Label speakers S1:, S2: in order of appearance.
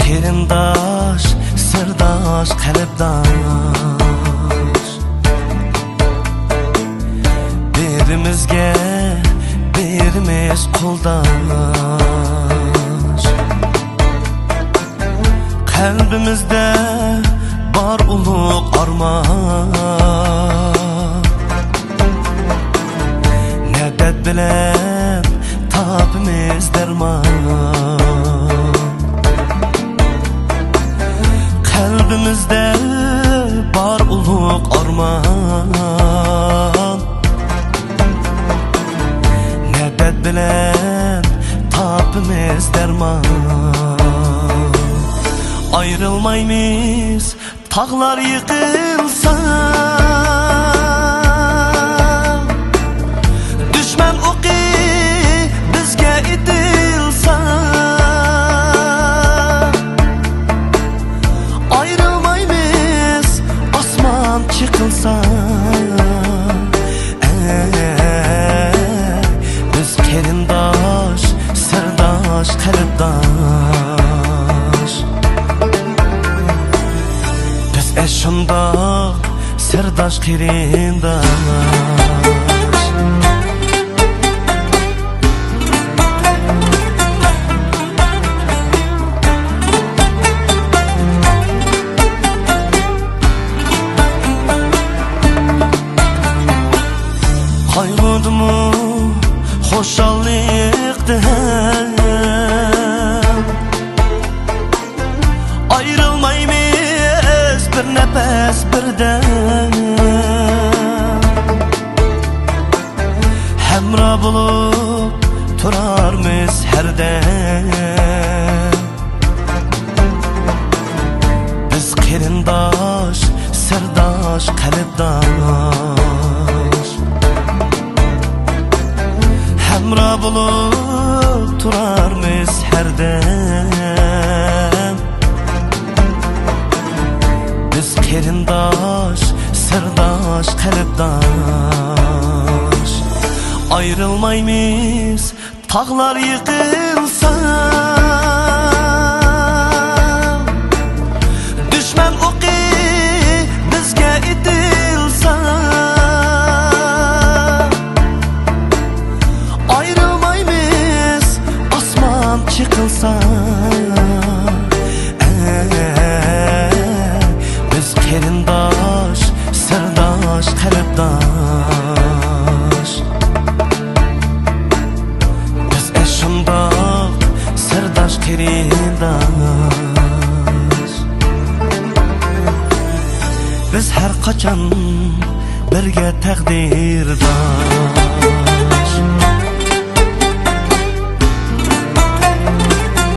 S1: qarindosh, sirdosh, qalbdosh. Birimizga birimiz qo'ldosh. Qalbimizda bor ulug' armon. Nafrat bilan topimiz darmon. Qalbimizda bor ulug' armon. Nafrat bilan topimiz darmon. Ayrılmaymiz tağlar yıkılsa, düşman oqi bizga itilsa. Ayrılmaymiz osmon çıkılsa. Biz qarindosh, sirdosh, qalbdosh. Şundoq sirdosh, qarindosh. Qayg'udimu xushalliqdan, ayrılmaymiz bir nefes birden. Hemra bulup turarmiz her dem. Biz qarindosh, sirdosh, qalbdosh. Hemra bulup turarmiz her dem. Biz qarindosh, sirdosh, qalbdosh. Ayrılmaymiz tağlar yıkılsa, düşman oqi bizga itilsa. Ayrılmaymiz osmon çıkılsa. Biz qarindosh, sirdosh, qalbdosh. Biz shundoq sirdosh, qarindosh. Biz har qachon birga taqdirdosh.